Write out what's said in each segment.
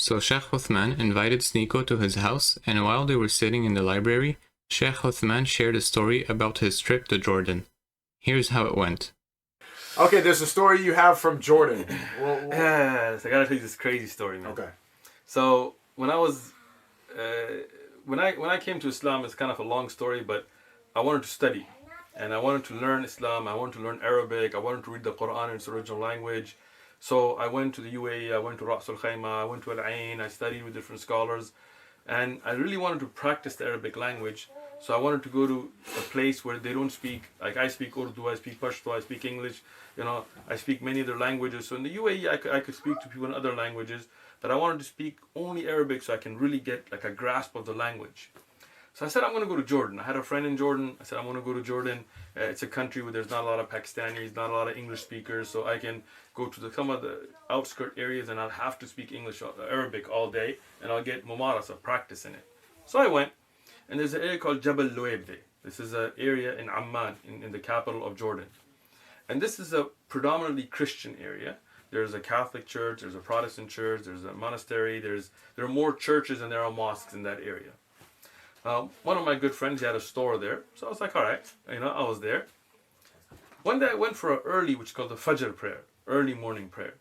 So Shaykh Uthman invited SNEAKO to his house, and while they were sitting in the library, Shaykh Uthman shared a story about his trip to Jordan. Here's how it went. Okay, there's a story you have from Jordan. Yes, I gotta tell you this crazy story, man. Okay. So when I was, when I came to Islam, it's kind of a long story, but I wanted to study, and I wanted to learn Islam. I wanted to learn Arabic. I wanted to read the Quran in its original language. So I went to the UAE. I went to Ras Al Khaimah. I went to Al Ain. I studied with different scholars, and I really wanted to practice the Arabic language. So I wanted to go to a place where they don't speak, like I speak Urdu, I speak Pashto, I speak English, I speak many other languages. So in the UAE, I could speak to people in other languages, but I wanted to speak only Arabic so I can really get like a grasp of the language. So I said, I'm going to go to Jordan. I had a friend in Jordan. I said, I'm going to go to Jordan. It's a country where there's not a lot of Pakistanis, not a lot of English speakers, so I can go to some of the outskirt areas and I'll have to speak Arabic all day, and I'll get mumarasa, practice in it. So I went. And there's an area called Jabal Luaybeh. This is an area in Amman, in the capital of Jordan. And this is a predominantly Christian area. There's a Catholic church, there's a Protestant church, there's a monastery, there are more churches than there are mosques in that area. One of my good friends, he had a store there. So I was like, all right, I was there. One day I went for an early, which is called the Fajr prayer, early morning prayer.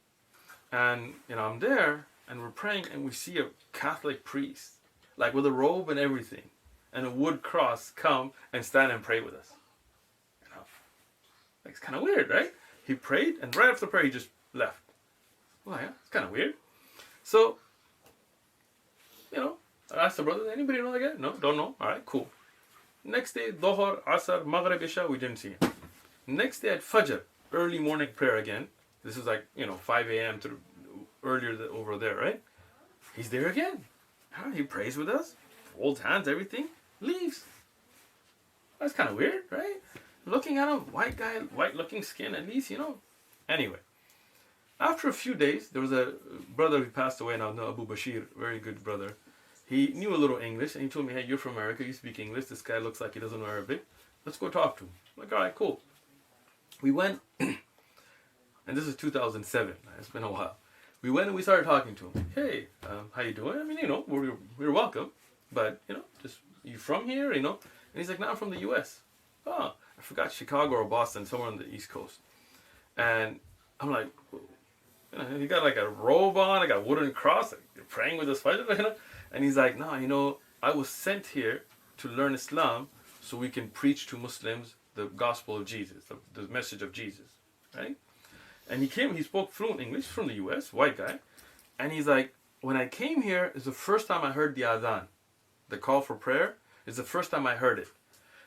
And, I'm there, and we're praying, and we see a Catholic priest, like with a robe and everything, and a wood cross, come and stand and pray with us. It's kind of weird, right? He prayed, and right after the prayer, he just left. Well, yeah, it's kind of weird. So, I asked the brother, anybody know that guy? No, don't know. All right, cool. Next day, Dhuhr, Asr, Maghrib, Isha, we didn't see him. Next day at Fajr, early morning prayer again. This is like, 5 a.m. to earlier over there, right? He's there again. He prays with us, holds hands, everything. Leaves. That's kind of weird, right? Looking at him, white guy, white looking skin, at least, Anyway, after a few days, there was a brother who passed away now, Abu Bashir, very good brother. He knew a little English, and he told me, hey, you're from America, you speak English, this guy looks like he doesn't know Arabic. Let's go talk to him. I'm like, all right, cool. We went, and this is 2007, it's been a while. We went and we started talking to him. Hey, how you doing? I mean, we're welcome, but, just, you from here, And he's like, no, I'm from the U.S. Oh, I forgot Chicago or Boston, somewhere on the East Coast. And I'm like, he got like a robe on, I got a wooden cross, like, you're praying with this fighter, And he's like, no, I was sent here to learn Islam so we can preach to Muslims the gospel of Jesus, the message of Jesus, right? And he spoke fluent English, from the U.S., white guy. And he's like, when I came here, it's the first time I heard the adhan. The call for prayer is the first time I heard it.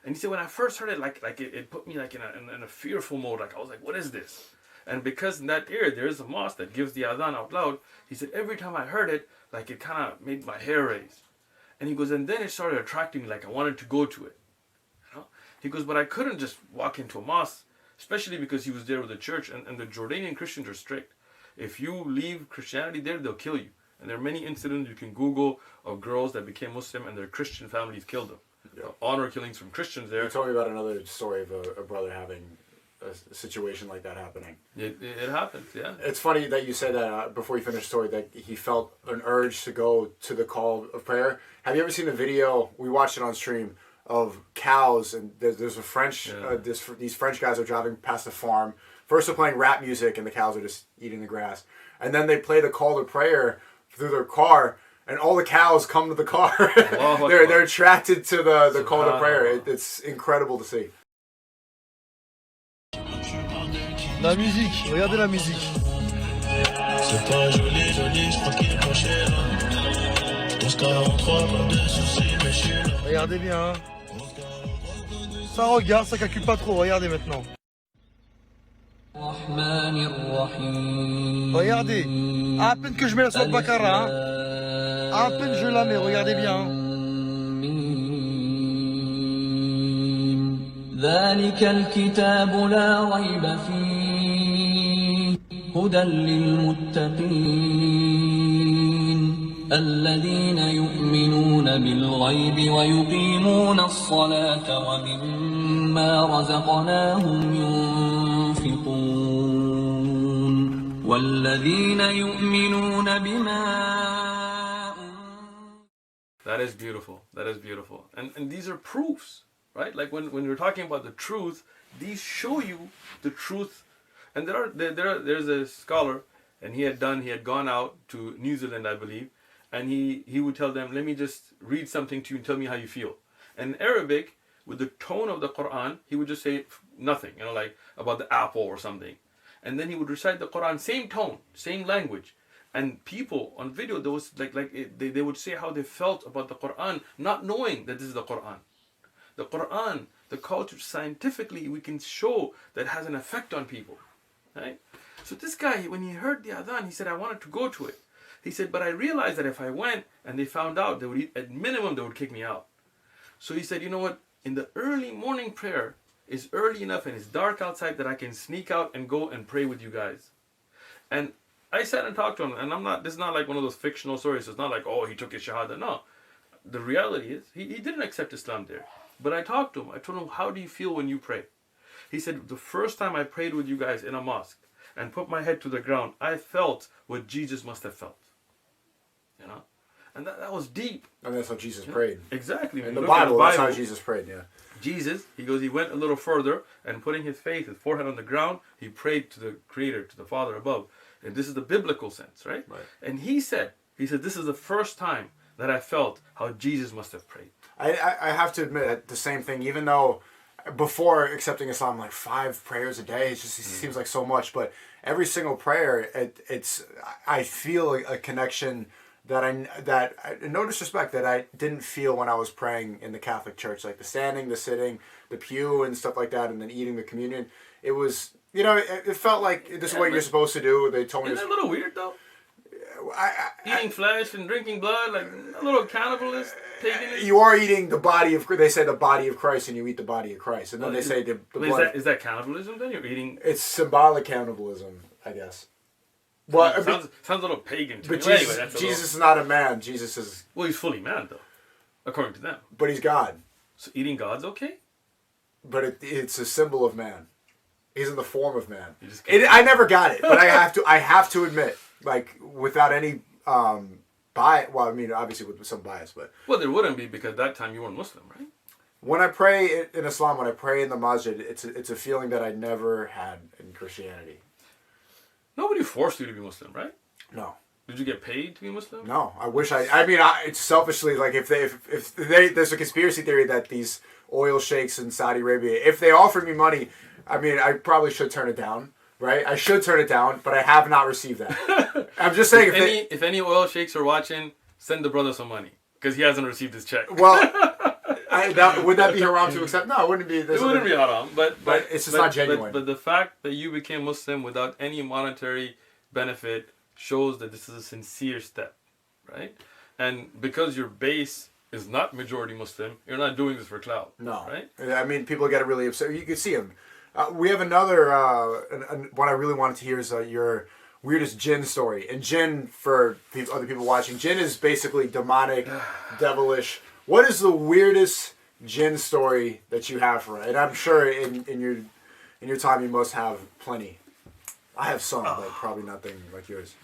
And he said, when I first heard it, it put me like in a fearful mode. Like I was like, what is this? And because in that area there is a mosque that gives the adhan out loud, he said every time I heard it, like it kind of made my hair raise. And he goes, and then it started attracting me, like I wanted to go to it. He goes, but I couldn't just walk into a mosque, especially because he was there with the church, and the Jordanian Christians are strict. If you leave Christianity there, they'll kill you. And there are many incidents you can Google of girls that became Muslim and their Christian families killed them. Yeah. Honor killings from Christians there. You told me about another story of a brother having a situation like that happening. It happens, yeah. It's funny that you said that before you finished the story, that he felt an urge to go to the call of prayer. Have you ever seen the video, we watched it on stream, of cows, and there's a French, these French guys are driving past a farm. First they're playing rap music and the cows are just eating the grass. And then they play the call to prayer through their car, and all the cows come to the car. They're attracted to the call to prayer. It's incredible to see. La musique, regardez la musique. C'est pas joli, je crois qu'il est penché là. Je pense 43, pas de soucis, mais je suis là. Regardez bien, hein. Ça regarde, ça calcule pas trop, regardez maintenant. Regardez, à peine que je mets la sauce Baccarat, à peine je la mets, regardez bien. ذلك الكتاب لا ريب فيه هدى للمتقين الذين يؤمنون بالغيب ويقيمون الصلاة ومما رزقناهم ينفقون والذين يؤمنون بما That is beautiful. That is beautiful. And these are proofs, right? Like when we're talking about the truth, these show you the truth. And there's a scholar, and he had gone out to New Zealand, I believe, and he would tell them, let me just read something to you and tell me how you feel. And in Arabic, with the tone of the Quran, he would just say nothing, like about the apple or something. And then he would recite the Quran, same tone, same language. And people on video, there was they would say how they felt about the Quran, not knowing that this is the Quran. The Quran, the culture, scientifically, we can show that has an effect on people. Right? So this guy, when he heard the adhan, he said, I wanted to go to it. He said, but I realized that if I went and they found out, at minimum, they would kick me out. So he said, you know what? In the early morning prayer, it's early enough and it's dark outside that I can sneak out and go and pray with you guys. And I sat and talked to him, and this is not like one of those fictional stories. It's not like, oh, he took his shahada. No. The reality is, he didn't accept Islam there. But I talked to him. I told him, how do you feel when you pray? He said, the first time I prayed with you guys in a mosque and put my head to the ground, I felt what Jesus must have felt. And that was deep. And that's how Jesus prayed. Exactly. In the Bible, that's how Jesus prayed, yeah. Jesus, he went a little further, and putting his forehead on the ground, he prayed to the Creator, to the Father above. And this is the biblical sense, right? And he said, this is the first time that I felt how Jesus must have prayed. I have to admit the same thing, even though before accepting Islam, like 5 prayers a day, it seems like so much. But every single prayer, I feel a connection that no disrespect, that I didn't feel when I was praying in the Catholic Church, like the standing, the sitting, the pew and stuff like that, and then eating the communion. It was, it felt like this is what you're supposed to do. They told me. Isn't that a little weird though? Eating flesh and drinking blood, like a little cannibalist, paganism. You are eating the body of. They say the body of Christ, and you eat the body of Christ, and then they say the blood. Is that cannibalism? Then you're eating. It's symbolic cannibalism, I guess. Well, sounds a little pagan to me. But Jesus is not a man. Jesus is. Well, he's fully man though, according to them. But he's God. So eating God's okay? But it's a symbol of man. He's in the form of man. I never got it, but I have to admit, like without any bias. Well, I mean, obviously with some bias, but well, there wouldn't be because that time you weren't Muslim, right? When I pray in Islam, when I pray in the masjid, it's a feeling that I never had in Christianity. Nobody forced you to be Muslim, right? No. Did you get paid to be Muslim? No. I wish it's selfishly, like if there's a conspiracy theory that these oil sheikhs in Saudi Arabia, if they offered me money, I mean, I probably should turn it down, right? I should turn it down, but I have not received that. I'm just saying, if any oil sheikhs are watching, send the brother some money because he hasn't received his check. Well, would that be haram to accept? No, it wouldn't be. It wouldn't be haram, but it's just not genuine. But the fact that you became Muslim without any monetary benefit shows that this is a sincere step, right? And because your base is not majority Muslim, you're not doing this for clout. No, right? I mean, people get really upset. You can see him. We have another one I really wanted to hear is your weirdest jinn story. And jinn, for other people watching, jinn is basically demonic, devilish. What is the weirdest jinn story that you have for it? And I'm sure in your time you must have plenty. I have some, but probably nothing like yours.